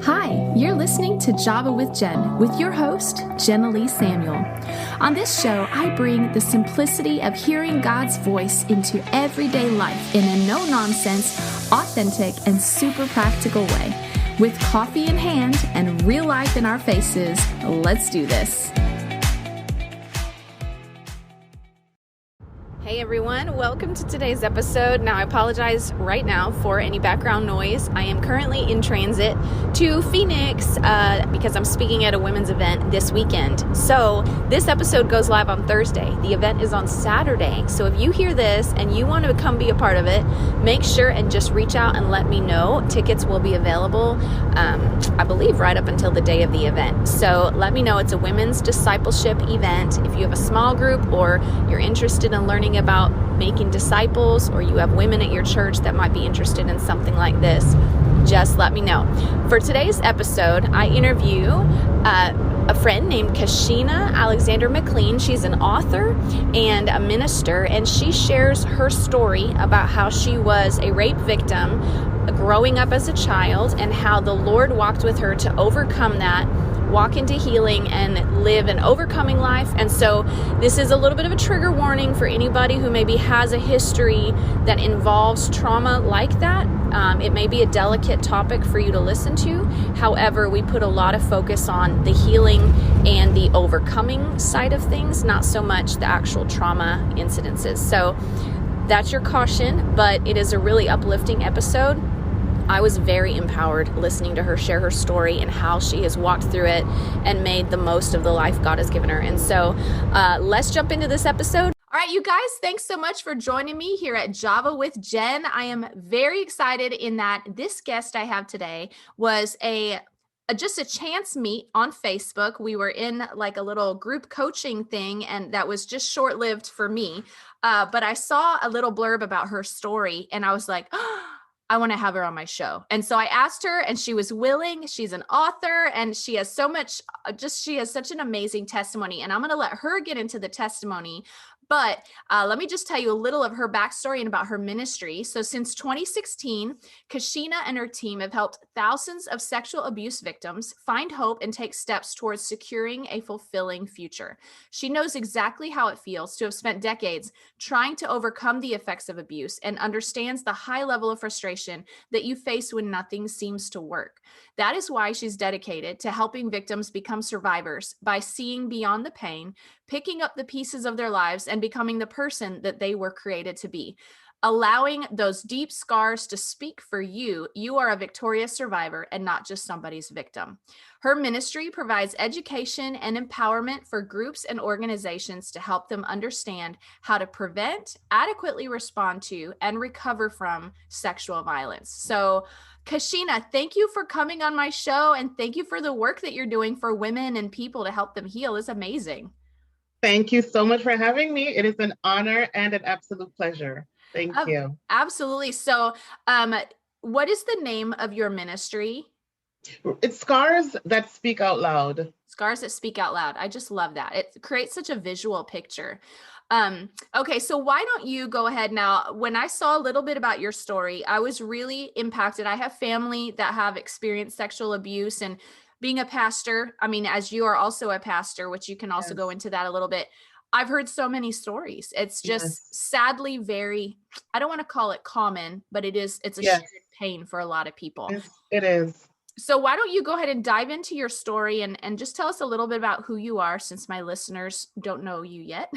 Hi, you're listening to Java with Jen with your host, Jenna Lee Samuel. On this show, I bring the simplicity of hearing God's voice into everyday life in a no-nonsense, authentic, and super practical way. With coffee in hand and real life in our faces, let's do this. Hey everyone, welcome to today's episode. Now I apologize right now for any background noise. I am currently in transit to Phoenix because I'm speaking at a women's event this weekend. So this episode goes live on Thursday. The event is on Saturday. So if you hear this and you want to come be a part of it, make sure and just reach out and let me know. Tickets will be available, I believe, right up until the day of the event. So let me know. It's a women's discipleship event. If you have a small group or you're interested in learning about making disciples, or you have women at your church that might be interested in something like this, just let me know. For today's episode, I interview a friend named Kashina Alexander-McLean. She's an author and a minister, and she shares her story about how she was a rape victim growing up as a child and how the Lord walked with her to overcome that, walk into healing, and live an overcoming life. And so this is a little bit of a trigger warning for anybody who maybe has a history that involves trauma like that. It may be a delicate topic for you to listen to. However, we put a lot of focus on the healing and the overcoming side of things, not so much the actual trauma incidences. So that's your caution, but it is a really uplifting episode. I was very empowered listening to her share her story and how she has walked through it and made the most of the life God has given her. And so let's jump into this episode. All right, you guys, thanks so much for joining me here at Java with Jen. I am very excited in that this guest I have today was just a chance meet on Facebook. We were in like a little group coaching thing, and that was just short-lived for me. But I saw a little blurb about her story, and I was like, oh, I want to have her on my show. And so I asked her, and she was willing. She's an author, and she has she has such an amazing testimony. And I'm going to let her get into the testimony. But let me just tell you a little of her backstory and about her ministry. So since 2016, Kashina and her team have helped thousands of sexual abuse victims find hope and take steps towards securing a fulfilling future. She knows exactly how it feels to have spent decades trying to overcome the effects of abuse and understands the high level of frustration that you face when nothing seems to work. That is why she's dedicated to helping victims become survivors by seeing beyond the pain, picking up the pieces of their lives, and becoming the person that they were created to be. Allowing those deep scars to speak for you, you are a victorious survivor and not just somebody's victim. Her ministry provides education and empowerment for groups and organizations to help them understand how to prevent, adequately respond to, and recover from sexual violence. So, Kashina, thank you for coming on my show, and thank you for the work that you're doing for women and people to help them heal. It's amazing. Thank you so much for having me. It is an honor and an absolute pleasure. Thank you. Absolutely. So, what is the name of your ministry? It's Scars That Speak Out Loud. Scars That Speak Out Loud. I just love that. It creates such a visual picture. Okay, so why don't you go ahead now? When I saw a little bit about your story, I was really impacted. I have family that have experienced sexual abuse, and being a pastor, I mean, as you are also a pastor, which you can also go into that a little bit, I've heard so many stories. It's just sadly very, I don't want to call it common, but it's a shared pain for a lot of people. It is. So why don't you go ahead and dive into your story and just tell us a little bit about who you are, since my listeners don't know you yet.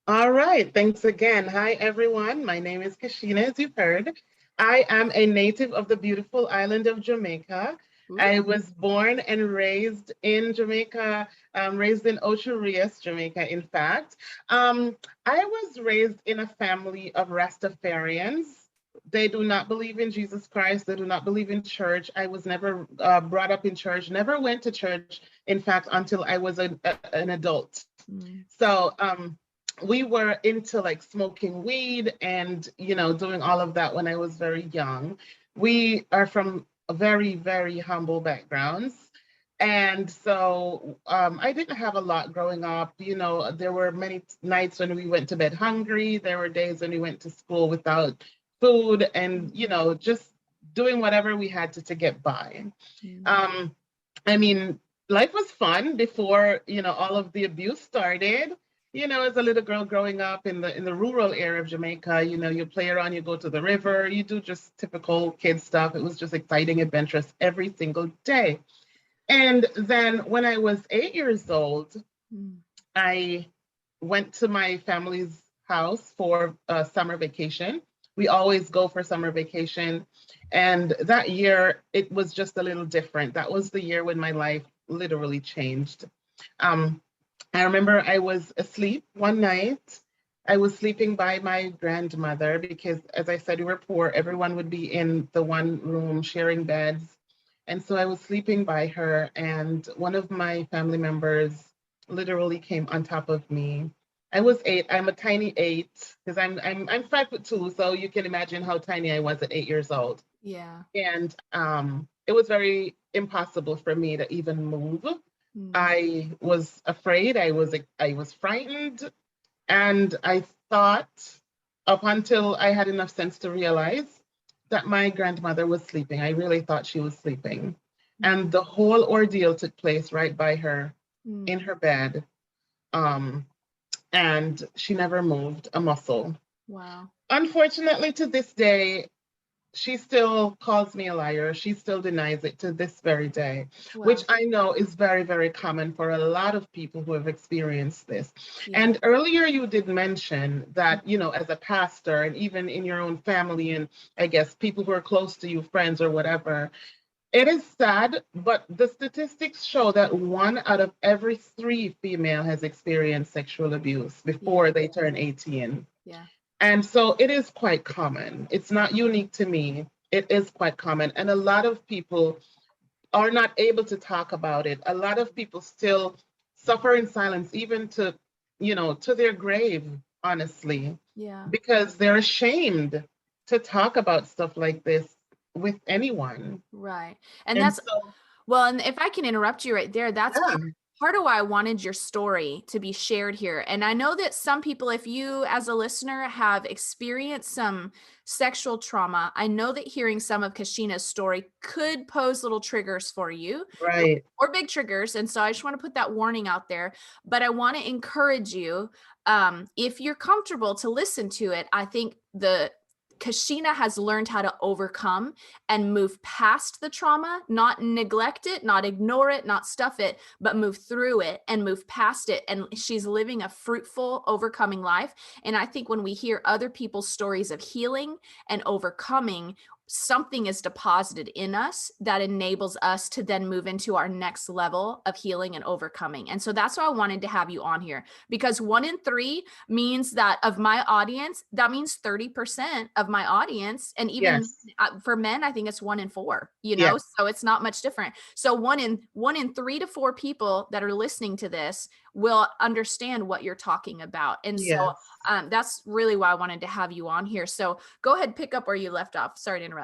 All right. Thanks again. Hi, everyone. My name is Kashina, as you've heard. I am a native of the beautiful island of Jamaica. I was born and raised in Jamaica, raised in Ocho Rios, Jamaica, in fact. I was raised in a family of Rastafarians. They do not believe in Jesus Christ. They do not believe in church. I was never brought up in church, never went to church, in fact, until I was an adult. So we were into like smoking weed and, doing all of that when I was very young. We are from very, very humble backgrounds. And so I didn't have a lot growing up. There were many nights when we went to bed hungry. There were days when we went to school without food and, just doing whatever we had to get by. Mm. I mean, life was fun before, all of the abuse started. As a little girl growing up in the rural area of Jamaica, you play around, you go to the river, you do just typical kid stuff. It was just exciting, adventurous every single day. And then when I was 8 years old, I went to my family's house for a summer vacation. We always go for summer vacation. And that year, it was just a little different. That was the year when my life literally changed. Um, I remember I was asleep one night. I was sleeping by my grandmother because, as I said, we were poor. Everyone would be in the one room sharing beds. And so I was sleeping by her, and one of my family members literally came on top of me. I was 8. I'm a tiny 8 because I'm 5'2", so you can imagine how tiny I was at 8 years old. Yeah. And it was very impossible for me to even move. I was afraid. I was frightened, and I thought up until I had enough sense to realize that my grandmother was sleeping. I really thought she was sleeping. And the whole ordeal took place right by her in her bed. And she never moved a muscle. Wow. Unfortunately, to this day, she still calls me a liar. She still denies it to this very day, which I know is very, very common for a lot of people who have experienced this. Yeah. And earlier you did mention that, as a pastor and even in your own family and I guess people who are close to you, friends or whatever, it is sad, but the statistics show that 1 out of every 3 female has experienced sexual abuse before they turn 18. Yeah. And so it is quite common. It's not unique to me. It is quite common. And a lot of people are not able to talk about it. A lot of people still suffer in silence, even to their grave, honestly. Yeah. Because they're ashamed to talk about stuff like this with anyone. Right. And that's, well, and if I can interrupt you right there, that's part of why I wanted your story to be shared here. And I know that some people, if you as a listener have experienced some sexual trauma, I know that hearing some of Kashina's story could pose little triggers for you. Right. Or big triggers. And so I just want to put that warning out there. But I want to encourage you, if you're comfortable to listen to it, I think Kashina has learned how to overcome and move past the trauma, not neglect it, not ignore it, not stuff it, but move through it and move past it. And she's living a fruitful, overcoming life. And I think when we hear other people's stories of healing and overcoming, something is deposited in us that enables us to then move into our next level of healing and overcoming. And so that's why I wanted to have you on here, because 1 in 3 means that of my audience, that means 30% of my audience. And even for men, I think it's 1 in 4, so it's not much different. So 1 in 3 to 4 people that are listening to this will understand what you're talking about. And so that's really why I wanted to have you on here. So go ahead, pick up where you left off. Sorry to interrupt.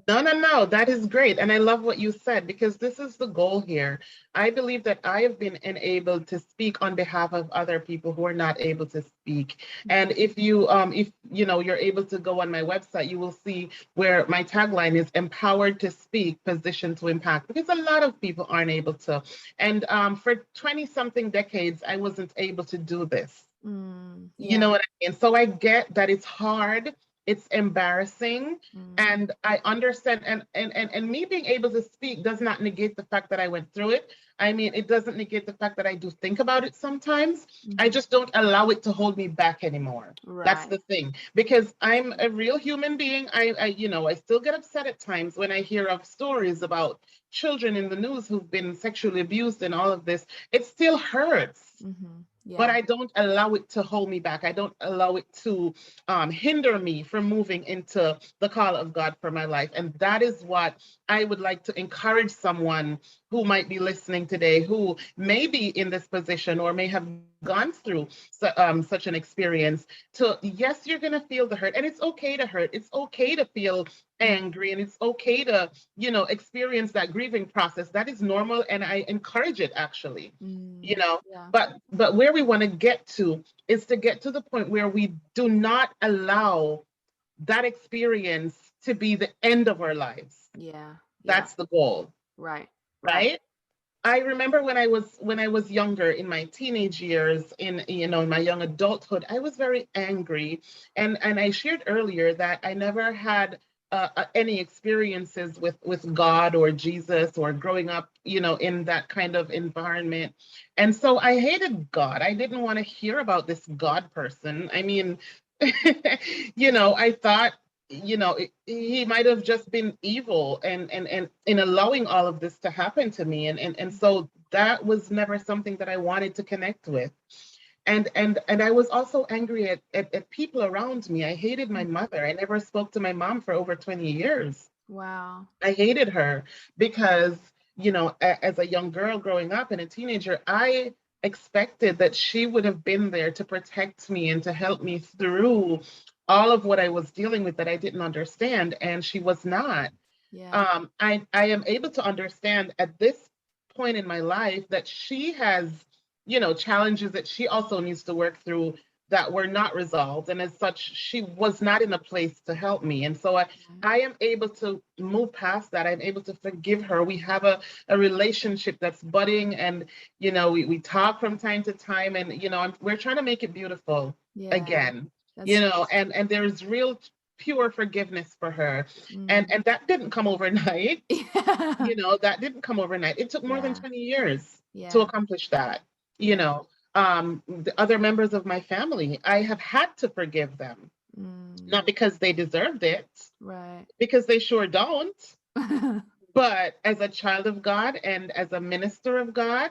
No. That is great. And I love what you said, because this is the goal here. I believe that I have been enabled to speak on behalf of other people who are not able to speak. And if you're able to go on my website, you will see where my tagline is empowered to speak, positioned to impact, because a lot of people aren't able to. And for 20 something decades, I wasn't able to do this. You know what I mean? So I get that it's hard. It's embarrassing, and I understand, and me being able to speak does not negate the fact that I went through it. I mean, it doesn't negate the fact that I do think about it sometimes. I just don't allow it to hold me back anymore. Right. That's the thing, because I'm a real human being. I still get upset at times when I hear of stories about children in the news who've been sexually abused and all of this. It still hurts. But I don't allow it to hold me back. I don't allow it to hinder me from moving into the call of God for my life. And that is what I would like to encourage someone who might be listening today, who may be in this position or may have gone through such an experience, to, yes, you're going to feel the hurt. And it's okay to hurt. It's okay to feel angry. And it's okay to, experience that grieving process. That is normal. And I encourage it, actually, but where we want to get to is to get to the point where we do not allow that experience to be the end of our lives. Yeah. That's the goal. Right. Right. I remember when I was younger, in my teenage years, in my young adulthood, I was very angry, and I shared earlier that I never had any experiences with God or Jesus or growing up, in that kind of environment, and so I hated God. I didn't want to hear about this God person. I mean, I thought, he might have just been evil and in allowing all of this to happen to me. And so that was never something that I wanted to connect with. And I was also angry at people around me. I hated my mother. I never spoke to my mom for over 20 years. Wow. I hated her because, as a young girl growing up and a teenager, I expected that she would have been there to protect me and to help me through all of what I was dealing with that I didn't understand, and she was not. Yeah. I am able to understand at this point in my life that she has, challenges that she also needs to work through that were not resolved. And as such, she was not in a place to help me. And so I am able to move past that. I'm able to forgive her. We have a relationship that's budding, and, we talk from time to time, and, we're trying to make it beautiful again, and there's real pure forgiveness for her. And that didn't come overnight. That didn't come overnight. It took more than 20 years to accomplish that. The other members of my family, I have had to forgive them, not because they deserved it, right? Because they sure don't. But as a child of God and as a minister of God,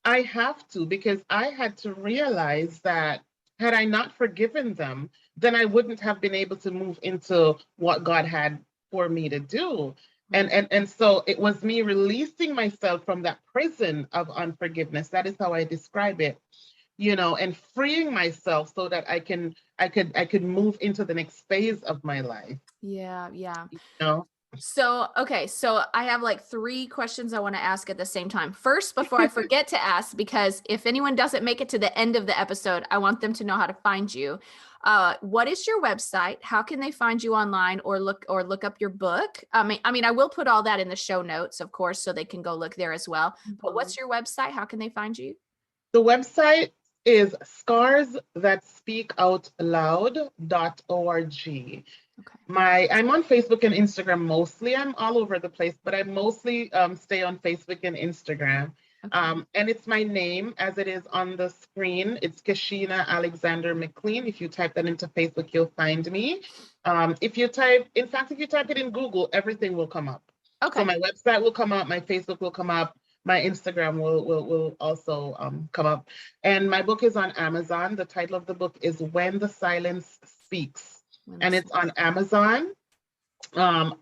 I have to, because I had to realize that had I not forgiven them, then I wouldn't have been able to move into what God had for me to do. And so it was me releasing myself from that prison of unforgiveness. That is how I describe it, and freeing myself so that I could move into the next phase of my life. Yeah. know? So, okay. So I have like 3 questions I want to ask at the same time. First, before I forget to ask, because if anyone doesn't make it to the end of the episode, I want them to know how to find you. What is your website? How can they find you online or look up your book? I mean, I will put all that in the show notes, of course, so they can go look there as well. But what's your website? How can they find you? The website is scarsthatspeakoutloud.org. Okay. I'm on Facebook and Instagram mostly. I'm all over the place, but I mostly stay on Facebook and Instagram. Okay. And it's my name as it is on the screen. It's Kashina Alexander-McLean. If you type that into Facebook, you'll find me. If you type it in Google, everything will come up. Okay. So my website will come up, my Facebook will come up, my Instagram will also come up. And my book is on Amazon. The title of the book is When the Silence Speaks. And it's on Amazon.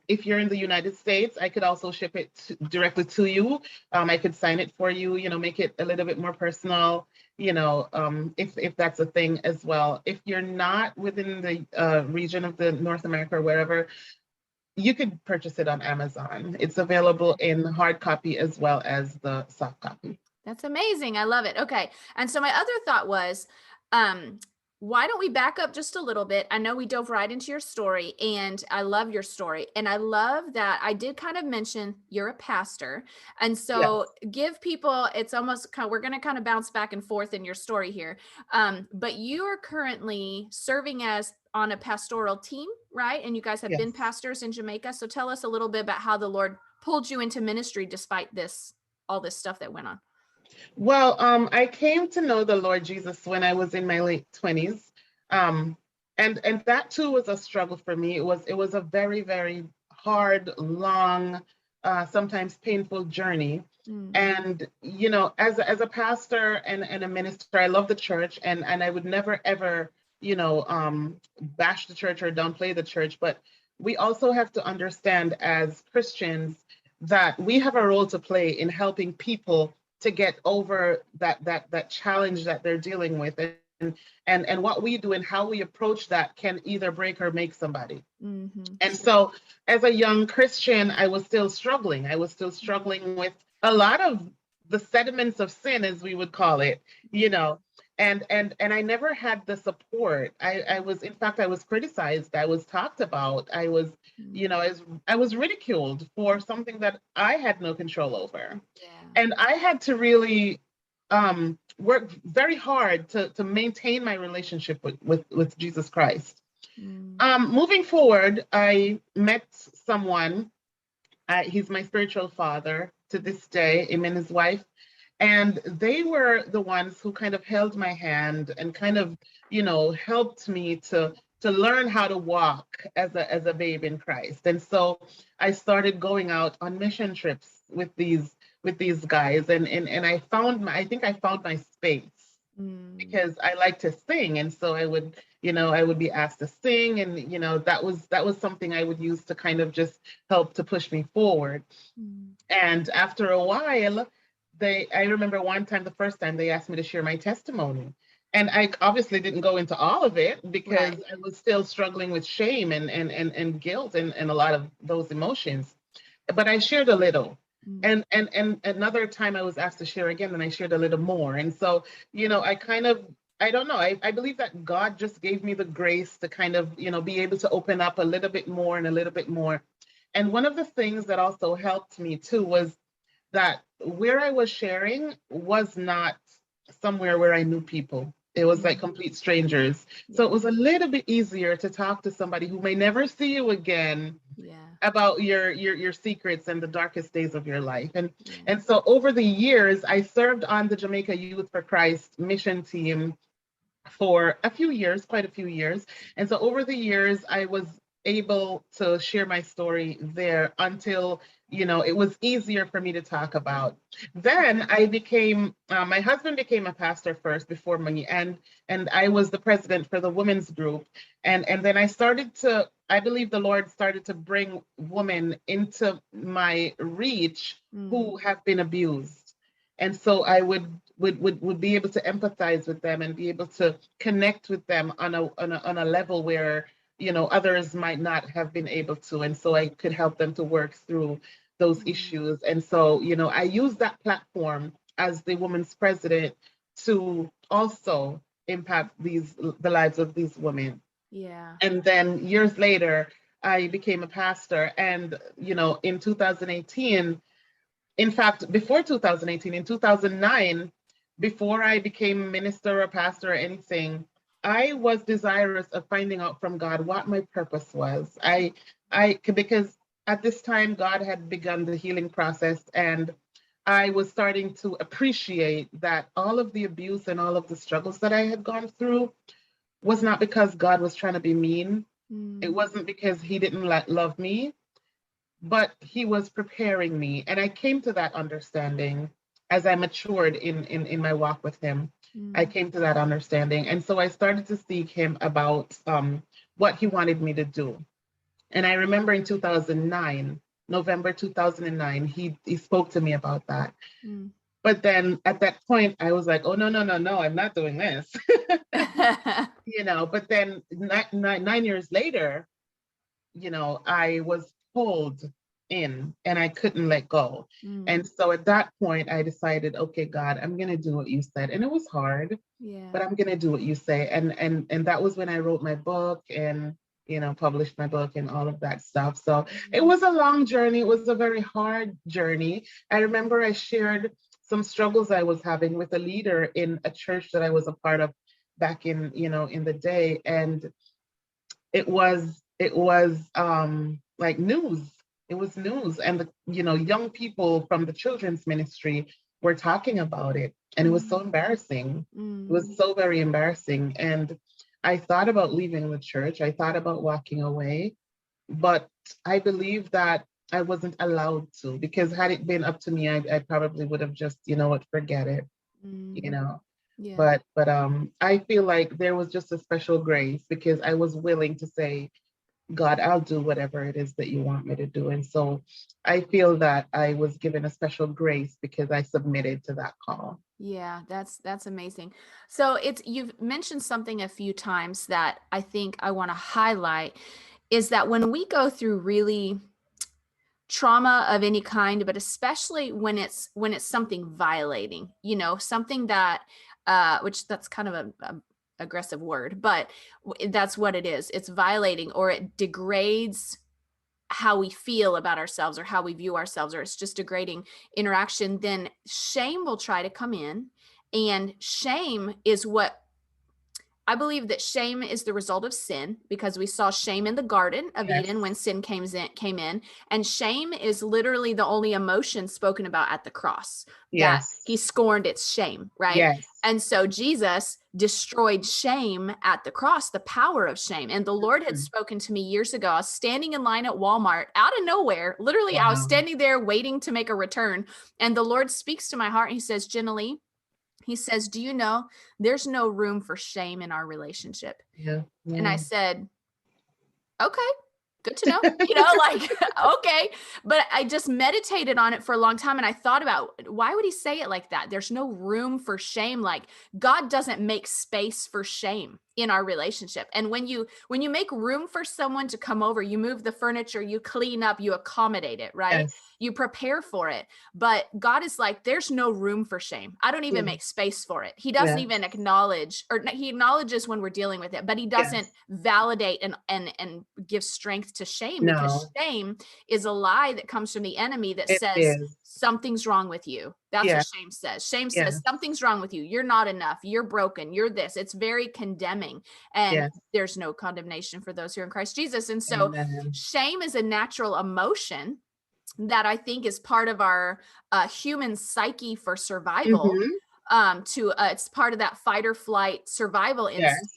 If you're in the United States, I could also ship it directly to you. I could sign it for you, make it a little bit more personal, if that's a thing as well. If you're not within the region of the North America or wherever, you could purchase it on Amazon. It's available in hard copy as well as the soft copy. That's amazing. I love it. Okay. And so my other thought was, why don't we back up just a little bit? I know we dove right into your story, and I love your story. And I love that I did kind of mention you're a pastor. And so give people, it's almost kind of, we're going to kind of bounce back and forth in your story here. But you are currently serving as on a pastoral team, right? And you guys have been pastors in Jamaica. So tell us a little bit about how the Lord pulled you into ministry despite all this stuff that went on. Well, I came to know the Lord Jesus when I was in my late 20s. And that too was a struggle for me. It was a very, very hard, long, sometimes painful journey. And, as a pastor and a minister, I love the church, and I would never, ever, bash the church or downplay the church. But we also have to understand as Christians that we have a role to play in helping people to get over that challenge that they're dealing with, and what we do and how we approach that can either break or make somebody. And so as a young Christian, I was still struggling. with a lot of the sediments of sin, as we would call it, and I never had the support. I was, in fact, I was criticized. I was talked about. I was, I was ridiculed for something that I had no control over. Yeah. And I had to really work very hard to maintain my relationship with Jesus Christ. Moving forward, I met someone. He's my spiritual father to this day, him and his wife. And they were the ones who kind of held my hand and kind of, helped me to learn how to walk as a babe in Christ. And so I started going out on mission trips with these guys, and I think I found my space because I like to sing, and so I would be asked to sing, and that was something I would use to kind of just help to push me forward. And after a while, I remember one time, the first time they asked me to share my testimony. And I obviously didn't go into all of it because I was still struggling with shame and guilt and a lot of those emotions. But I shared a little. And another time I was asked to share again, and I shared a little more. And so, I don't know. I believe that God just gave me the grace to kind of, be able to open up a little bit more and a little bit more. And one of the things that also helped me too was that where I was sharing was not somewhere where I knew people. It was like complete strangers. So it was a little bit easier to talk to somebody who may never see you again about your secrets and the darkest days of your life. And so over the years, I served on the Jamaica Youth for Christ mission team for a few years, quite a few years. And so over the years, I was able to share my story there until it was easier for me to talk about. Then I became my husband became a pastor first before me, and I was the president for the women's group, and then I believe the Lord started to bring women into my reach who have been abused. And so I would be able to empathize with them and be able to connect with them on a level where others might not have been able to. And so I could help them to work through those issues. And so, I use that platform as the women's president to also impact the lives of these women. Yeah. And then years later, I became a pastor. And, in 2018, in fact, before 2018, in 2009, before I became minister or pastor or anything, I was desirous of finding out from God what my purpose was. Because at this time, God had begun the healing process, and I was starting to appreciate that all of the abuse and all of the struggles that I had gone through was not because God was trying to be mean. It wasn't because he didn't love me, but he was preparing me. And I came to that understanding as I matured in my walk with him. I came to that understanding. And so I started to seek him about what he wanted me to do. And I remember in 2009, November 2009, he spoke to me about that. But then at that point, I was like, oh, no, I'm not doing this. But then 9 years later, I was pulled in and I couldn't let go. And so at that point, I decided, okay, God, I'm going to do what you said. And it was hard, but I'm going to do what you say. And that was when I wrote my book and, published my book and all of that stuff. So it was a long journey. It was a very hard journey. I remember I shared some struggles I was having with a leader in a church that I was a part of back in the day. And it was like news. It was news. And the young people from the children's ministry were talking about it. And it was so embarrassing. It was so very embarrassing. And I thought about leaving the church. I thought about walking away, but I believe that I wasn't allowed to, because had it been up to me, I probably would have just, forget it, But I feel like there was just a special grace because I was willing to say, God, I'll do whatever it is that you want me to do. And so I feel that I was given a special grace because I submitted to that call. Yeah, that's amazing. So you've mentioned something a few times that I think I want to highlight is that when we go through really trauma of any kind, but especially when it's something violating, something that which that's kind of a aggressive word, but that's what it is. It's violating, or it degrades how we feel about ourselves or how we view ourselves, or it's just degrading interaction, then shame will try to come in. And shame is what I believe, that shame is the result of sin, because we saw shame in the Garden of Eden when sin came in. And shame is literally the only emotion spoken about at the cross, that he scorned its shame, right? And so Jesus destroyed shame at the cross, the power of shame. And the Lord had spoken to me years ago. I was standing in line at Walmart out of nowhere. Literally, I was standing there waiting to make a return. And the Lord speaks to my heart. He says, Jenna, he says, do you know there's no room for shame in our relationship? And I said, okay, good to know, like, okay. But I just meditated on it for a long time. And I thought about, why would he say it like that? There's no room for shame. Like, God doesn't make space for shame in our relationship. And when you make room for someone to come over, you move the furniture, you clean up, you accommodate it, right? You prepare for it. But God is like, there's no room for shame. I don't even make space for it. He doesn't even acknowledge, or he acknowledges when we're dealing with it, but he doesn't validate and give strength to shame, because shame is a lie that comes from the enemy that says something's wrong with you. That's what shame says. Shame says something's wrong with you. You're not enough. You're broken. You're this. It's very condemning. And there's no condemnation for those who are in Christ Jesus. And so shame is a natural emotion that I think is part of our human psyche for survival. It's part of that fight or flight survival instinct.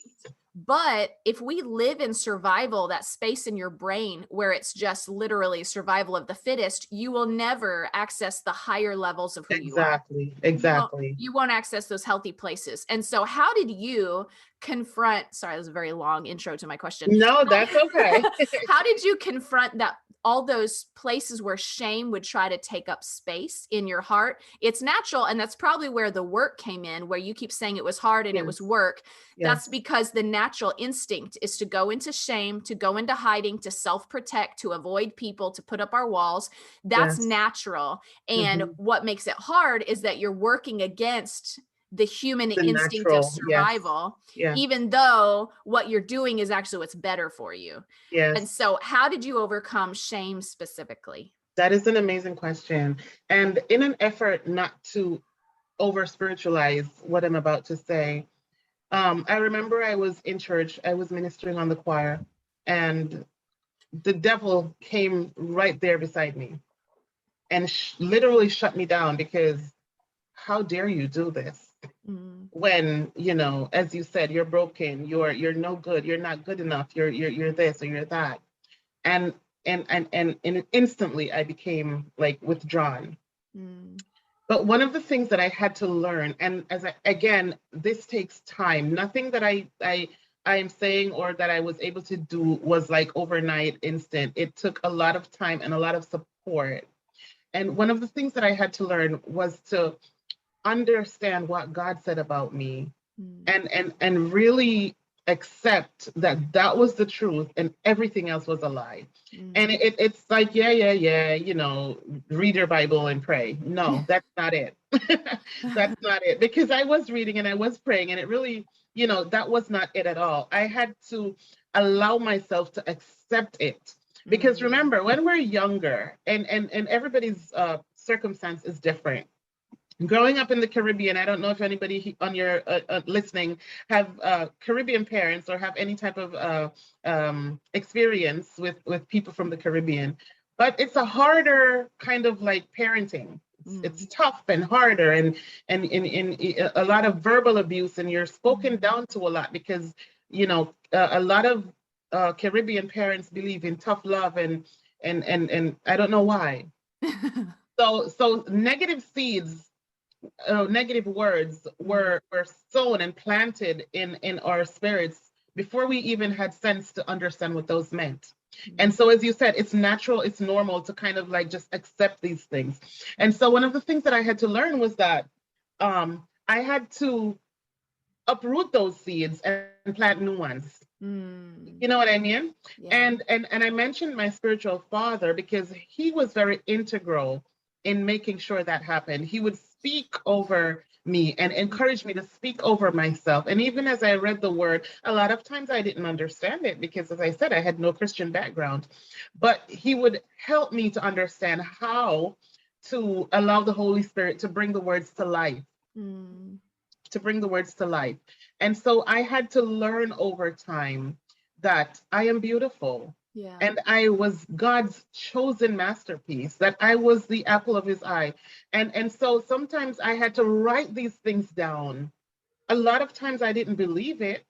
But if we live in survival, that space in your brain where it's just literally survival of the fittest, you will never access the higher levels of who you are. Exactly. You won't access those healthy places. And so how did you confront, sorry, that was a very long intro to my question. No, that's okay. How did you confront that, all those places where shame would try to take up space in your heart? It's natural. And that's probably where the work came in, where you keep saying it was hard and it was work. That's because the natural instinct is to go into shame, to go into hiding, to self-protect, to avoid people, to put up our walls. That's natural. And what makes it hard is that you're working against the human instinct of survival, even though what you're doing is actually what's better for you. And so how did you overcome shame specifically? That is an amazing question. And in an effort not to over spiritualize what I'm about to say, I remember I was in church, I was ministering on the choir, and the devil came right there beside me and literally shut me down, because how dare you do this? When, as you said, you're broken, you're no good, you're not good enough, you're this or you're that. And instantly I became like withdrawn. But one of the things that I had to learn, and again, this takes time. Nothing that I am saying or that I was able to do was like overnight instant. It took a lot of time and a lot of support. And one of the things that I had to learn was to understand what God said about me, and really accept that was the truth and everything else was a lie. And it's like, read your Bible and pray. No, that's not it. That's not it. Because I was reading and I was praying, and it really, that was not it at all. I had to allow myself to accept it. Because remember, when we're younger, and everybody's circumstance is different. Growing up in the Caribbean, I don't know if anybody on your listening have Caribbean parents or have any type of experience with people from the Caribbean, but it's a harder kind of like parenting. It's tough and harder, and a lot of verbal abuse, and you're spoken down to a lot, because a lot of Caribbean parents believe in tough love, and I don't know why. So negative seeds. Negative words were sown and planted in our spirits before we even had sense to understand what those meant. And so, as you said, it's natural, it's normal to kind of like just accept these things. And so one of the things that I had to learn was that I had to uproot those seeds and plant new ones. You know what I mean? And I mentioned my spiritual father, because he was very integral in making sure that happened. He would speak over me and encouraged me to speak over myself. And even as I read the word, a lot of times I didn't understand it because, as I said, I had no Christian background. But he would help me to understand how to allow the Holy Spirit to bring the words to life, to bring the words to life. And so I had to learn over time that I am beautiful. Yeah. And I was God's chosen masterpiece, that I was the apple of his eye. And so sometimes I had to write these things down. A lot of times I didn't believe it,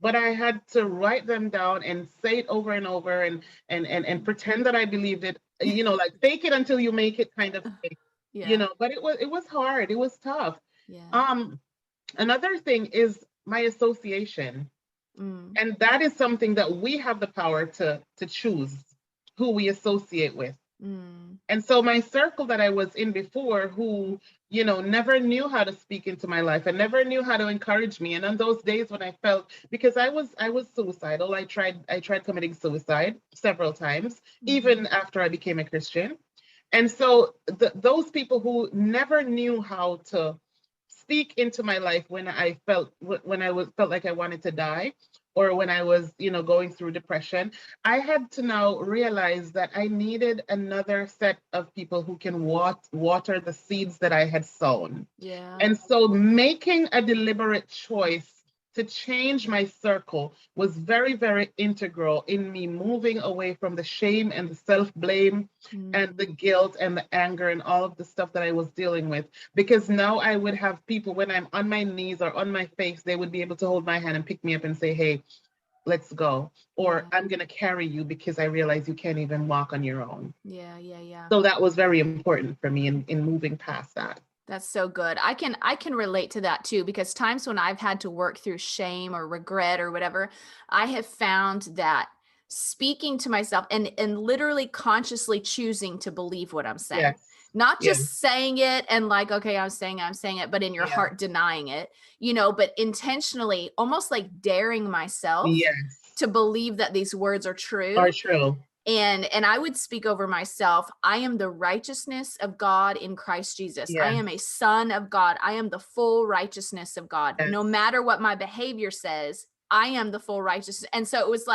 but I had to write them down and say it over and over and pretend that I believed it, like fake it until you make it kind of thing. Yeah. But it was hard, it was tough. Yeah. Another thing is my association. And that is something that we have the power to choose who we associate with. And so my circle that I was in before, who, never knew how to speak into my life and never knew how to encourage me. And on those days when I felt, because I was suicidal, I tried committing suicide several times, even after I became a Christian. And so those people who never knew how to speak into my life when I felt like I wanted to die, or when I was, going through depression, I had to now realize that I needed another set of people who can water the seeds that I had sown. Yeah. And so making a deliberate choice to change my circle was very, very integral in me moving away from the shame and the self-blame and the guilt and the anger and all of the stuff that I was dealing with. Because now I would have people, when I'm on my knees or on my face, they would be able to hold my hand and pick me up and say, hey, let's go. Or I'm going to carry you because I realize you can't even walk on your own. Yeah. So that was very important for me in moving past that. That's so good. I can relate to that too, because times when I've had to work through shame or regret or whatever, I have found that speaking to myself and literally consciously choosing to believe what I'm saying. Yes. Not just saying it and like, okay, I'm saying it, but in your heart denying it, but intentionally almost like daring myself to believe that these words are true. And I would speak over myself. I am the righteousness of God in Christ Jesus. I am a son of God. I am the full righteousness of God. No matter what my behavior says, I am the full righteousness. And so it was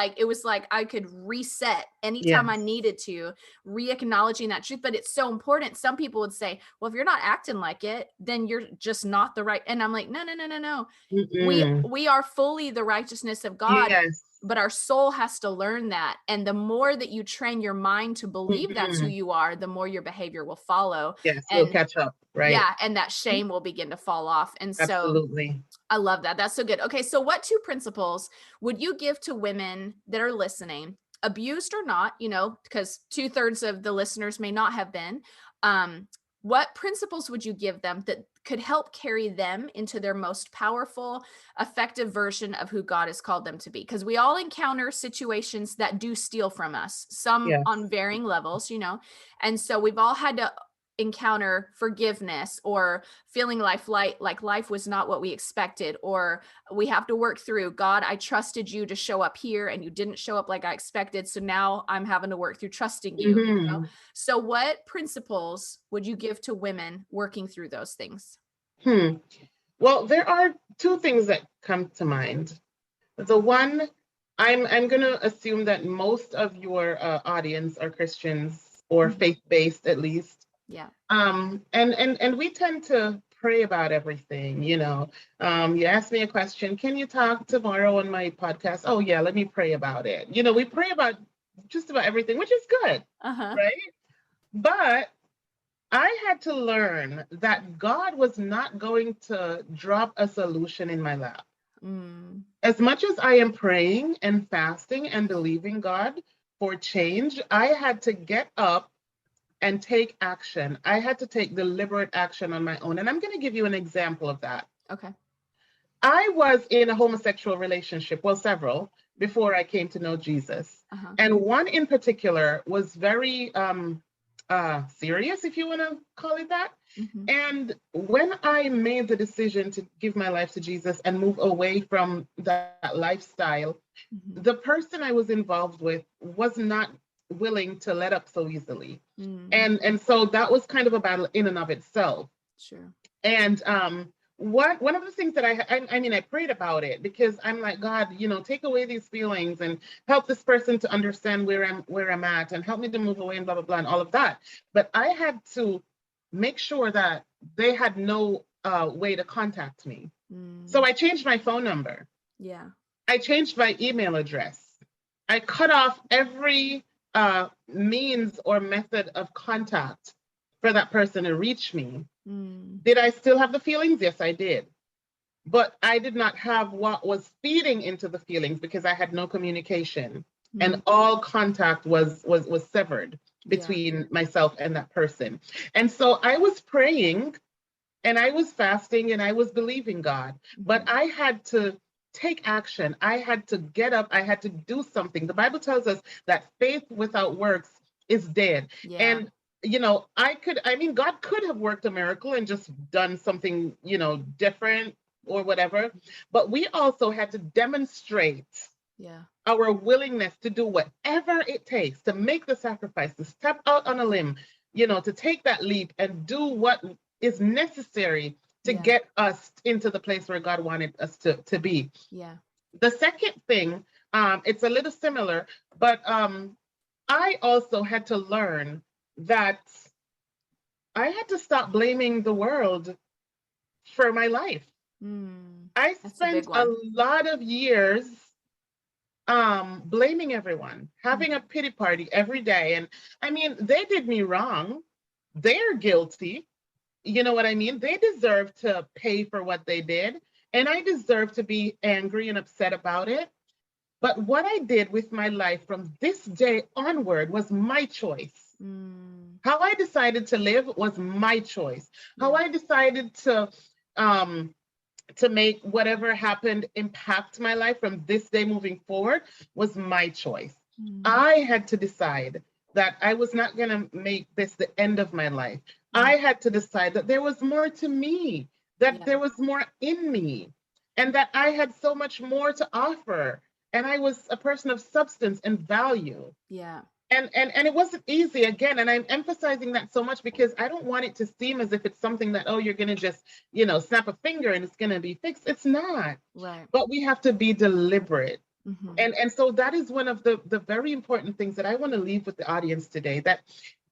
like I could reset anytime I needed to, re-acknowledging that truth. But it's so important. Some people would say, well, if you're not acting like it, then you're just not the right. And I'm like, no. We are fully the righteousness of God. But our soul has to learn that. And the more that you train your mind to believe that's who you are, the more your behavior will follow. Yes, you'll catch up, right? Yeah, and that shame will begin to fall off. And so absolutely. I love that. That's so good. Okay, so what 2 principles would you give to women that are listening, abused or not, because 2/3 of the listeners may not have been. What principles would you give them that could help carry them into their most powerful, effective version of who God has called them to be? Because we all encounter situations that do steal from us, some on varying levels, and so we've all had to encounter forgiveness or feeling like life was not what we expected, or we have to work through, God, I trusted you to show up here and you didn't show up like I expected, so now I'm having to work through trusting you. So what principles would you give to women working through those things? Well, there are 2 things that come to mind. The one, I'm going to assume that most of your audience are Christians or faith-based at least. And we tend to pray about everything, you ask me a question, can you talk tomorrow on my podcast? Oh yeah, let me pray about it. We pray about just about everything, which is good, right? But I had to learn that God was not going to drop a solution in my lap. As much as I am praying and fasting and believing God for change, I had to get up and take action. I had to take deliberate action on my own. And I'm going to give you an example of that. Okay. I was in a homosexual relationship, well, several, before I came to know Jesus. And one in particular was very serious, if you want to call it that. And when I made the decision to give my life to Jesus and move away from that lifestyle, the person I was involved with was not willing to let up so easily. And so that was kind of a battle in and of itself. Sure. And one of the things that I mean, I prayed about it because I'm like, God, take away these feelings and help this person to understand where I'm at and help me to move away and blah, blah, blah, and all of that. But I had to make sure that they had no way to contact me. So I changed my phone number. Yeah. I changed my email address. I cut off every means or method of contact for that person to reach me. Did I still have the feelings? Yes, I did. But I did not have what was feeding into the feelings because I had no communication. And all contact was severed between myself and that person. And so I was praying and I was fasting and I was believing God, but I had to take action. I had to get up. I had to do something. The Bible tells us that faith without works is dead. And God could have worked a miracle and just done something, different or whatever, but we also had to demonstrate our willingness to do whatever it takes to make the sacrifice, to step out on a limb, to take that leap and do what is necessary to get us into the place where God wanted us to be. Yeah. The second thing, it's a little similar, but I also had to learn that I had to stop blaming the world for my life. I spent a lot of years blaming everyone, having a pity party every day. And I mean, they did me wrong. They're guilty. You know what I mean? They deserve to pay for what they did. And I deserve to be angry and upset about it. But what I did with my life from this day onward was my choice. How I decided to live was my choice. How I decided to make whatever happened impact my life from this day moving forward was my choice. I had to decide that I was not going to make this the end of my life. I had to decide that there was more to me, that there was more in me, and that I had so much more to offer. And I was a person of substance and value. Yeah. And it wasn't easy, again, and I'm emphasizing that so much because I don't want it to seem as if it's something that, you're going to just, snap a finger and it's going to be fixed. It's not. Right. But we have to be deliberate. And so that is one of the very important things that I want to leave with the audience today, that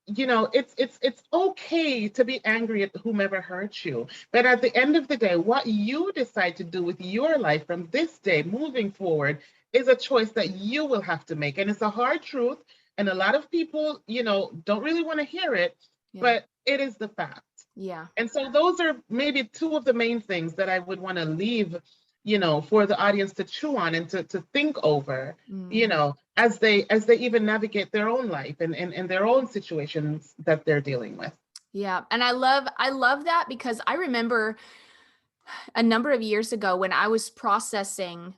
it's okay to be angry at whomever hurt you. But at the end of the day, what you decide to do with your life from this day moving forward is a choice that you will have to make. And it's a hard truth. And a lot of people, don't really want to hear it, but it is the fact. Yeah. And so those are maybe two of the main things that I would want to leave, for the audience to chew on and to think over, as they even navigate their own life and their own situations that they're dealing with. Yeah. And I love that, because I remember a number of years ago when I was processing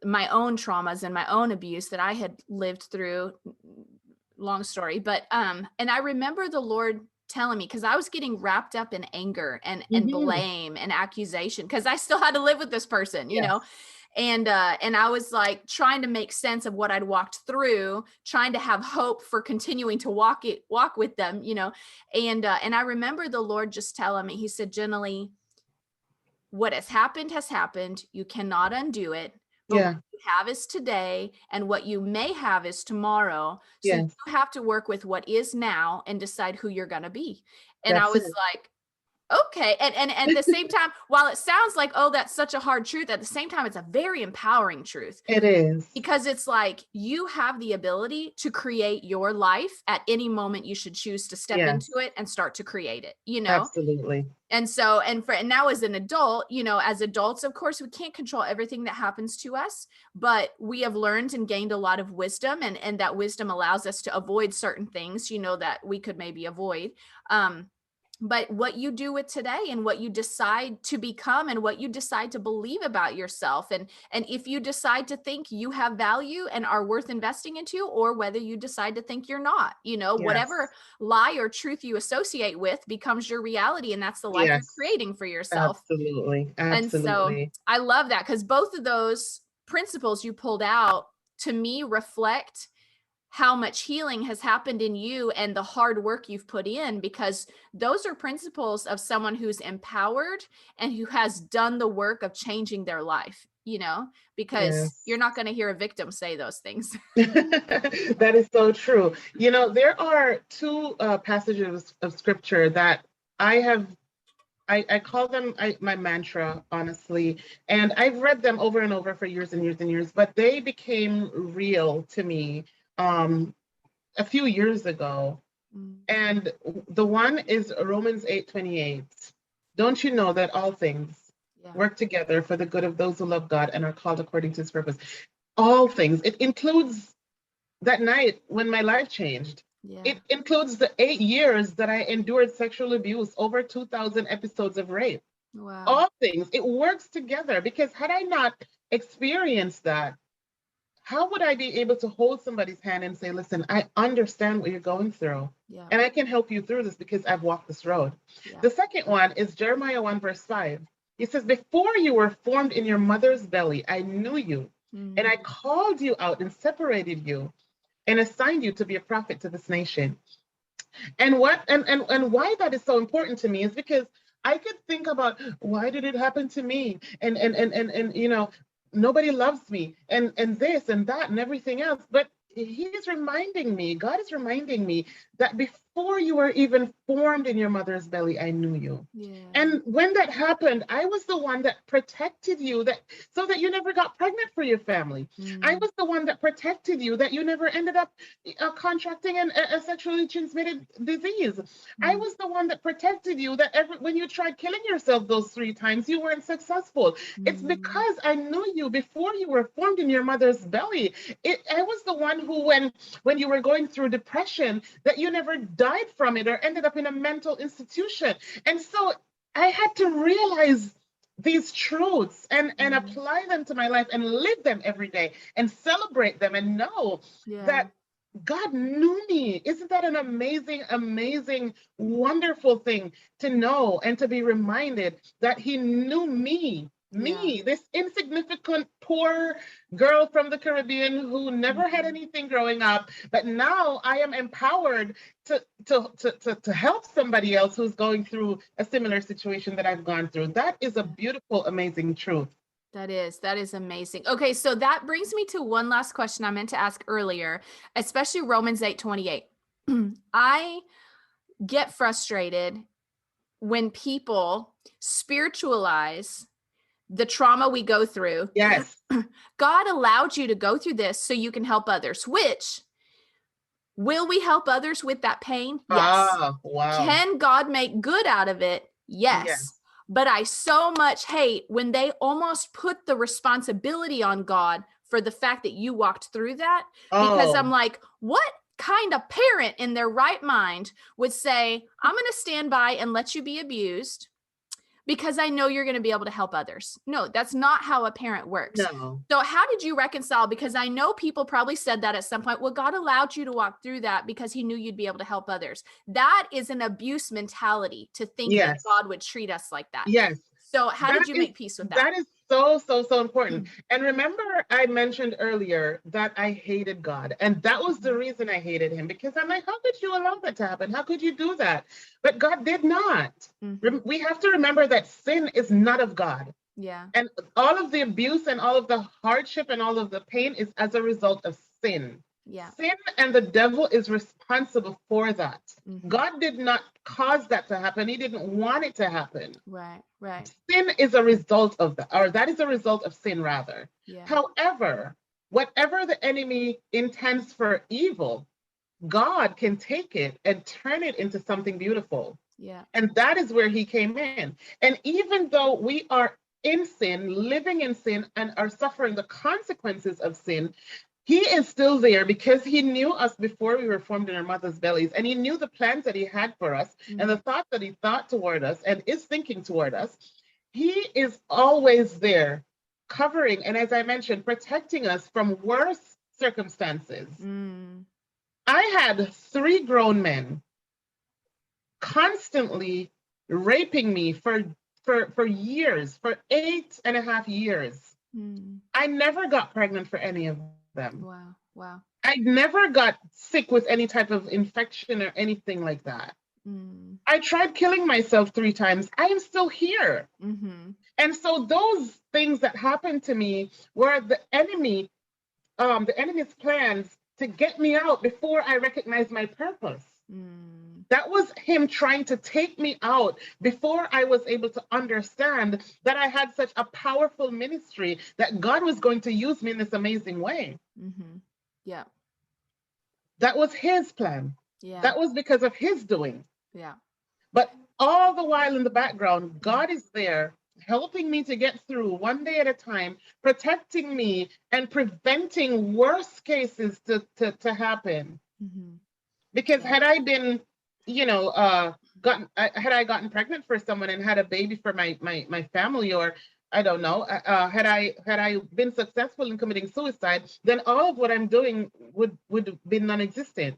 my own traumas and my own abuse that I had lived through, long story, but, and I remember the Lord telling me, because I was getting wrapped up in anger and blame and accusation, because I still had to live with this person, you know, and I was like trying to make sense of what I'd walked through, trying to have hope for continuing to walk with them, and I remember the Lord just telling me, he said, "Gently, what has happened. You cannot undo it. But what you have is today, and what you may have is tomorrow. So you have to work with what is now and decide who you're going to be." And I was like, okay. And at the same time, while it sounds like, oh, that's such a hard truth, at the same time, it's a very empowering truth. It is. Because it's like, you have the ability to create your life at any moment. You should choose to step into it and start to create it, Absolutely. And so, and now as an adult, as adults, of course, we can't control everything that happens to us, but we have learned and gained a lot of wisdom, and that wisdom allows us to avoid certain things, that we could maybe avoid. But what you do with today, and what you decide to become, and what you decide to believe about yourself, and if you decide to think you have value and are worth investing into, or whether you decide to think you're not, whatever lie or truth you associate with becomes your reality, and that's the life you're creating for yourself. Absolutely. And so I love that, because both of those principles you pulled out, to me, reflect how much healing has happened in you and the hard work you've put in, because those are principles of someone who's empowered and who has done the work of changing their life, because Yes. you're not going to hear a victim say those things. That is so true. There are two passages of scripture that I call them my mantra, honestly. And I've read them over and over for years and years and years, but they became real to me a few years ago. And the one is Romans 8:28. Don't you know that all things work together for the good of those who love God and are called according to his purpose? All things. It includes that night when my life changed. Yeah. It includes the 8 years that I endured sexual abuse, over 2,000 episodes of rape. Wow. All things. It works together, because had I not experienced that, how would I be able to hold somebody's hand and say, listen, I understand what you're going through, and I can help you through this because I've walked this road. The second one is Jeremiah 1 verse 5. He says, before you were formed in your mother's belly, I knew you, and I called you out and separated you and assigned you to be a prophet to this nation. And why that is so important to me is because I could think about, why did it happen to me? And nobody loves me, and this and that and everything else. But he's reminding me, God is reminding me, that before you were even formed in your mother's belly, I knew you. And when that happened, I was the one that protected you, so that you never got pregnant for your family. I was the one that protected you, that you never ended up contracting a sexually transmitted disease. I was the one that protected you, that when you tried killing yourself those 3 times, you weren't successful. It's because I knew you before you were formed in your mother's belly. I was the one who, when you were going through depression, that you never died from it or ended up in a mental institution. And so I had to realize these truths and apply them to my life and live them every day and celebrate them and know that God knew me. Isn't that an amazing, amazing, wonderful thing to know and to be reminded that he knew me? This insignificant, poor girl from the Caribbean who never had anything growing up, but now I am empowered to help somebody else who's going through a similar situation that I've gone through. That is a beautiful, amazing truth. That is amazing. Okay, so that brings me to one last question I meant to ask earlier, especially Romans 8:28. I get frustrated when people spiritualize the trauma we go through. Yes. God allowed you to go through this so you can help others, which, will we help others with that pain? Yes. Wow. Can God make good out of it? Yes. But I so much hate when they almost put the responsibility on God for the fact that you walked through that. Because I'm like, what kind of parent in their right mind would say, I'm going to stand by and let you be abused because I know you're going to be able to help others? No, that's not how a parent works. No. So how did you reconcile? Because I know people probably said that at some point. Well, God allowed you to walk through that because he knew you'd be able to help others. That is an abuse mentality, to think that God would treat us like that. Yes. So how did you make peace with that? That is so important. And remember, I mentioned earlier that I hated God. And that was the reason I hated him, because I'm like, how could you allow that to happen? How could you do that? But God did not. We have to remember that sin is not of God. And all of the abuse and all of the hardship and all of the pain is as a result of sin. Sin and the devil is responsible for that. God did not cause that to happen. He didn't want it to happen. Right. Sin is a result of that, or that is a result of sin, rather. However, whatever the enemy intends for evil, God can take it and turn it into something beautiful. And that is where he came in. And even though we are in sin, living in sin, and are suffering the consequences of sin, he is still there because he knew us before we were formed in our mother's bellies, and he knew the plans that he had for us and the thoughts that he thought toward us and is thinking toward us. He is always there, covering, and as I mentioned, protecting us from worse circumstances. I had 3 grown men constantly raping me for years, for 8.5 years. I never got pregnant for any of them. Wow. I never got sick with any type of infection or anything like that. I tried killing myself 3 times. I am still here. And so those things that happened to me were the enemy's plans to get me out before I recognized my purpose. That was him trying to take me out before I was able to understand that I had such a powerful ministry, that God was going to use me in this amazing way. Yeah. That was his plan. Yeah. That was because of his doing. Yeah. But all the while in the background, God is there helping me to get through one day at a time, protecting me and preventing worst cases to happen. Because had I been, had I gotten pregnant for someone and had a baby for my family, or I don't know, had I been successful in committing suicide, then all of what I'm doing would have been non-existent.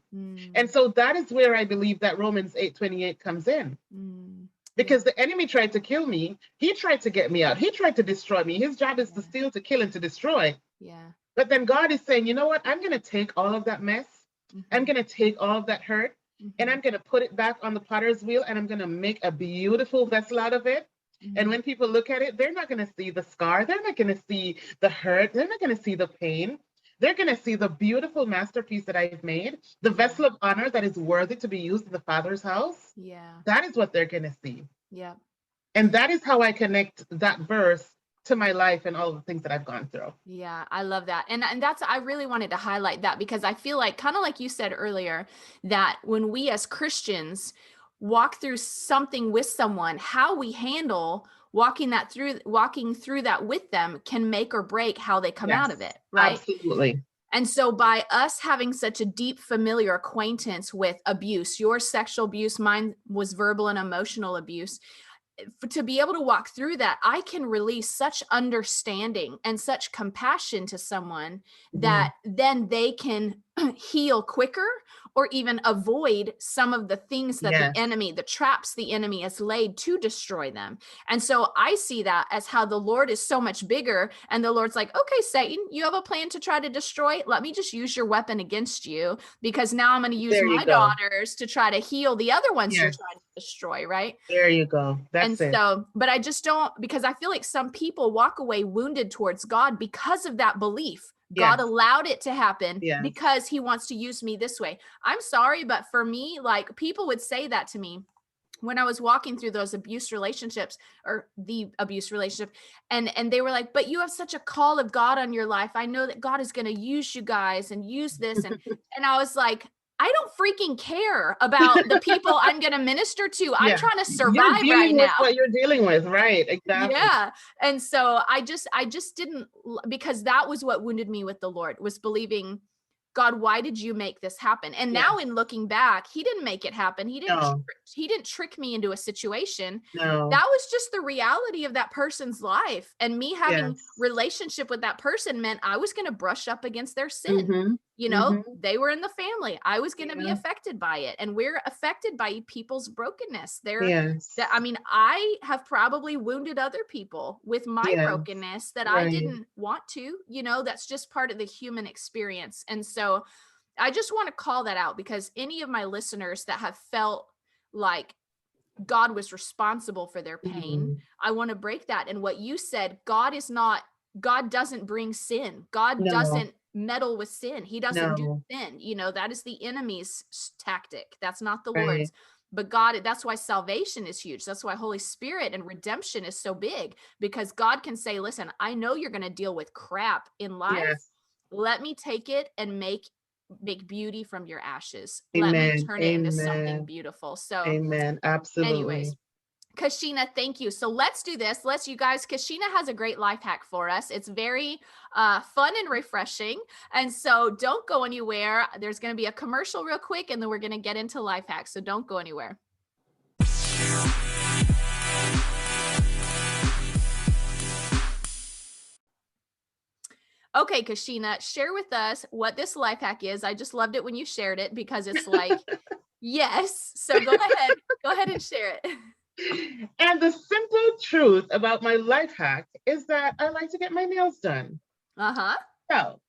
And so that is where I believe that Romans 8:28 comes in. Because the enemy tried to kill me. He tried to get me out. He tried to destroy me. His job is to steal, to kill, and to destroy. Yeah. But then God is saying, you know what? I'm going to take all of that mess. I'm going to take all of that hurt, and I'm going to put it back on the potter's wheel, and I'm going to make a beautiful vessel out of it. And when people look at it, they're not going to see the scar. They're not going to see the hurt. They're not going to see the pain. They're going to see the beautiful masterpiece that I've made, the vessel of honor that is worthy to be used in the Father's house. Yeah. That is what they're going to see. Yeah. And that is how I connect that verse to my life and all of the things that I've gone through. Yeah, I love that. And that's, I really wanted to highlight that, because I feel like, kind of like you said earlier, that when we as Christians walk through something with someone, how we handle walking through that with them can make or break how they come out of it. Right. Absolutely. And so by us having such a deep familiar acquaintance with abuse, your sexual abuse, mine was verbal and emotional abuse, to be able to walk through that, I can release such understanding and such compassion to someone that then they can heal quicker, or even avoid some of the things that the enemy, the traps the enemy has laid to destroy them. And so I see that as how the Lord is so much bigger, and the Lord's like, okay, Satan, you have a plan to try to destroy. Let me just use your weapon against you, because now I'm going to use my daughters to try to heal the other ones you're trying to destroy. Right. There you go. That's it. So, but I just don't, because I feel like some people walk away wounded towards God because of that belief. God allowed it to happen because he wants to use me this way. I'm sorry, but for me, like, people would say that to me when I was walking through those abuse relationships, or the abuse relationship, and they were like, but you have such a call of God on your life. I know that God is going to use you guys and use this. And I was like, I don't freaking care about the people I'm going to minister to. I'm trying to survive right now. What you're dealing with, right? Exactly. Yeah. And so I just didn't, because that was what wounded me with the Lord, was believing, God, why did you make this happen? And now in looking back, he didn't make it happen. He didn't trick me into a situation. No. That was just the reality of that person's life. And me having relationship with that person meant I was going to brush up against their sin. You know, they were in the family. I was going to be affected by it. And we're affected by people's brokenness. I mean, I have probably wounded other people with my brokenness that I didn't want to, you know, that's just part of the human experience. And so I just want to call that out, because any of my listeners that have felt like God was responsible for their pain, I want to break that. And what you said, God doesn't bring sin. God doesn't meddle with sin. He doesn't do sin. You know, that is the enemy's tactic. That's not the Lord's. But God, that's why salvation is huge. That's why Holy Spirit and redemption is so big, because God can say, listen, I know you're going to deal with crap in life. Let me take it and make beauty from your ashes. Let me turn it into something beautiful. So amen. Absolutely. Anyways, Kashina, thank you. So let's do this. You guys, Kashina has a great life hack for us. It's very fun and refreshing. And so don't go anywhere. There's going to be a commercial real quick, and then we're going to get into life hacks. So don't go anywhere. Okay, Kashina, share with us what this life hack is. I just loved it when you shared it, because it's like, yes. So go ahead and share it. And the simple truth about my life hack is that I like to get my nails done. So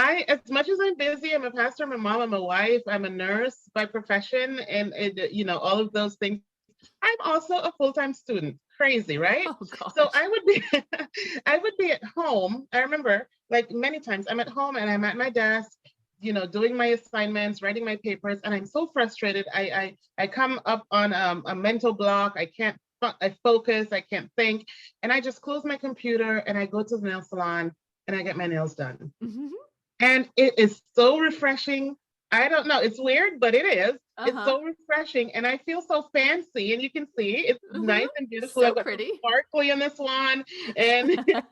As much as I'm busy, I'm a pastor, I'm a mom, I'm a wife, I'm a nurse by profession, and all of those things. I'm also a full-time student. Crazy, right? Oh So gosh. I would be, I would be at home. I remember, like many times, I'm at home and I'm at my desk, doing my assignments, writing my papers, and I'm so frustrated. I come up on a mental block. I can't. I focus. I can't think, and I just close my computer and I go to the nail salon and I get my nails done. Mm-hmm. And it is so refreshing. I don't know. It's weird, but it is. It's Uh-huh. so refreshing. And I feel so fancy. And you can see it's Mm-hmm. nice and beautiful. So I've got some pretty. sparkly on this one and I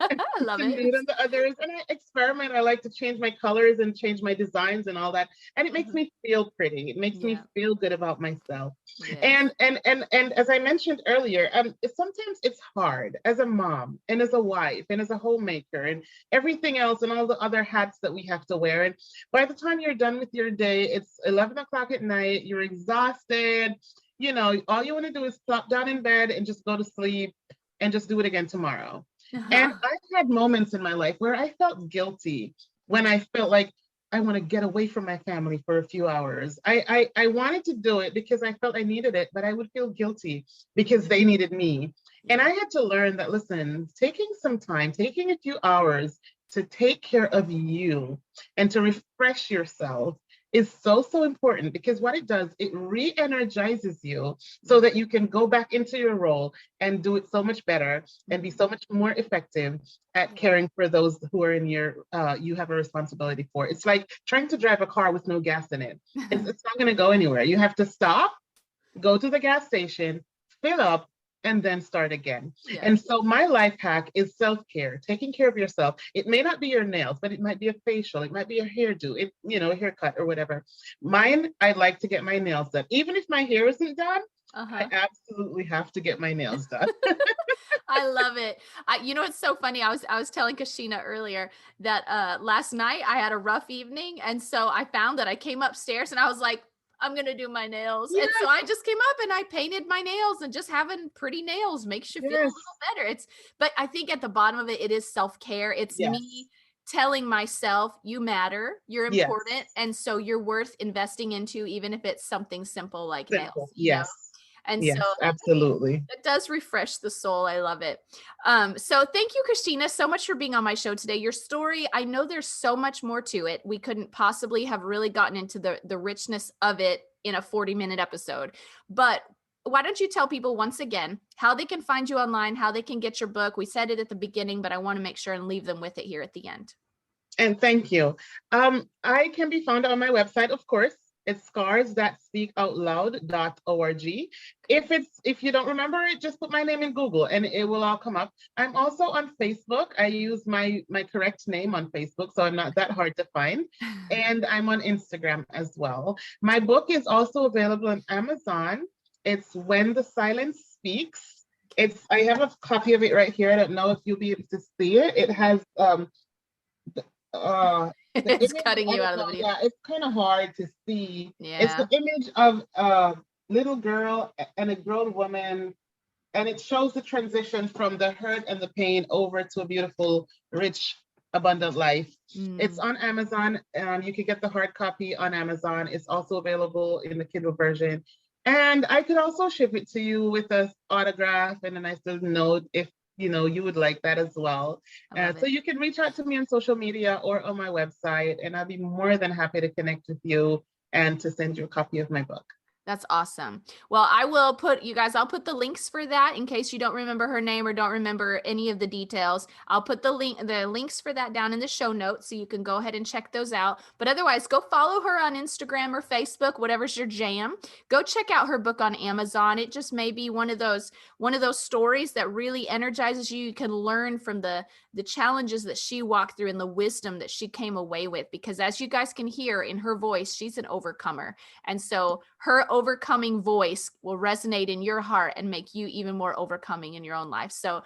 love some it. nude on the others. And I experiment. I like to change my colors and change my designs and all that. And it makes Uh-huh. me feel pretty. It makes me Yeah. feel good about myself. Yes. And as I mentioned earlier, sometimes it's hard as a mom and as a wife and as a homemaker and everything else and all the other hats that we have to wear. And by the time you're done with your day, it's 11 o'clock at night, you're exhausted. All you want to do is plop down in bed and just go to sleep and just do it again tomorrow. And Uh-huh. I've had moments in my life where I felt guilty when I felt like I want to get away from my family for a few hours. I wanted to do it because I felt I needed it, but I would feel guilty because they needed me. And I had to learn that, listen, taking some time, taking a few hours to take care of you and to refresh yourself is so, so important because what it does, it re-energizes you so that you can go back into your role and do it so much better and be so much more effective at caring for those who are in you have a responsibility for. It's like trying to drive a car with no gas in it. It's not going to go anywhere. You have to stop, go to the gas station, fill up, and then start again. Yes. And so my life hack is self-care, taking care of yourself. It may not be your nails, but it might be a facial, it might be a hairdo, a haircut or whatever. Mine, I like to get my nails done. Even if my hair isn't done, I absolutely have to get my nails done. I love it. It's so funny. I was telling Kashina earlier that last night I had a rough evening, and so I found that I came upstairs and I was like, I'm gonna do my nails. And so Yes, I just came up and I painted my nails, and just having pretty nails makes you feel a yes, little better. But I think at the bottom of it, it is self-care. It's yes, me telling myself you matter, you're yes. important, and so you're worth investing into, even if it's something simple like Simple. nails. Yes, And so yes, absolutely. it does refresh the soul. I love it. So thank you, Kashina, so much for being on my show today. Your story, I know there's so much more to it. We couldn't possibly have really gotten into the richness of it in a 40-minute episode. But why don't you tell people once again how they can find you online, how they can get your book? We said it at the beginning, but I want to make sure and leave them with it here at the end. And thank you. I can be found on my website, of course. It's scarsthatspeakoutloud.org. If you don't remember it, just put my name in Google and it will all come up. I'm also on Facebook. I use my correct name on Facebook, so I'm not that hard to find. And I'm on Instagram as well. My book is also available on Amazon. It's When the Silence Speaks. I have a copy of it right here. I don't know if you'll be able to see it. It has the It's image, cutting I you don't out of the know, video. yeah, it's kind of hard to see. It's the Yeah. image of a little girl and a grown woman, and it shows the transition from the hurt and the pain over to a beautiful, rich, abundant life. It's on Amazon. You can get the hard copy on Amazon. It's also available in the Kindle version. And I could also ship it to you with an autograph and a nice little note if you would like that as well. I love So it. you can reach out to me on social media or on my website, and I'll be more than happy to connect with you and to send you a copy of my book. That's awesome. Well, I'll put the links for that in case you don't remember her name or don't remember any of the details. I'll put the links for that down in the show notes so you can go ahead and check those out. But otherwise, go follow her on Instagram or Facebook, whatever's your jam. Go check out her book on Amazon. It just may be one of those stories that really energizes you. You can learn from the challenges that she walked through and the wisdom that she came away with, because as you guys can hear in her voice, she's an overcomer. And so her overcoming voice will resonate in your heart and make you even more overcoming in your own life. So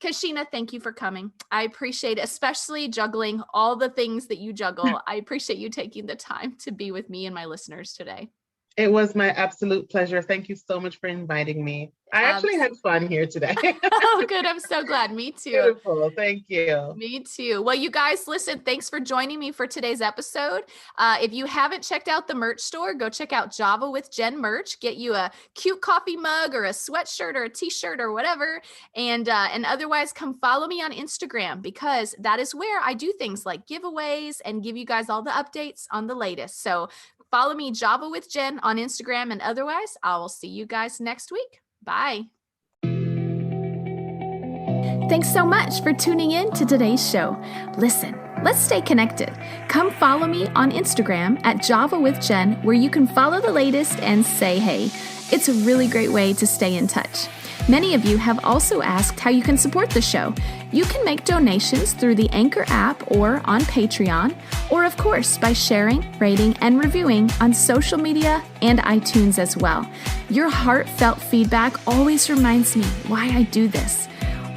Kashina, thank you for coming. I appreciate it, especially juggling all the things that you juggle. I appreciate you taking the time to be with me and my listeners today. It was my absolute pleasure. Thank you so much for inviting me. I actually had fun here today. Oh, good. I'm so glad. Me too. Beautiful. Thank you. Me too. Well, you guys, listen, thanks for joining me for today's episode. If you haven't checked out the merch store, go check out Java with Jen merch. Get you a cute coffee mug or a sweatshirt or a t-shirt or whatever. And otherwise, come follow me on Instagram, because that is where I do things like giveaways and give you guys all the updates on the latest. So follow me, Java with Jen, on Instagram. And otherwise, I will see you guys next week. Bye. Thanks so much for tuning in to today's show. Listen, let's stay connected. Come follow me on Instagram at Java with Jen, where you can follow the latest and say hey. It's a really great way to stay in touch. Many of you have also asked how you can support the show. You can make donations through the Anchor app or on Patreon, or of course by sharing, rating, and reviewing on social media and iTunes as well. Your heartfelt feedback always reminds me why I do this.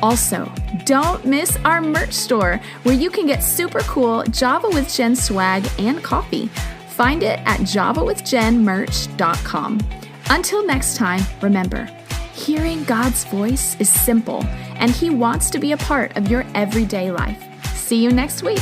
Also, don't miss our merch store, where you can get super cool Java with Jen swag and coffee. Find it at javawithjenmerch.com. Until next time, remember, hearing God's voice is simple, and He wants to be a part of your everyday life. See you next week.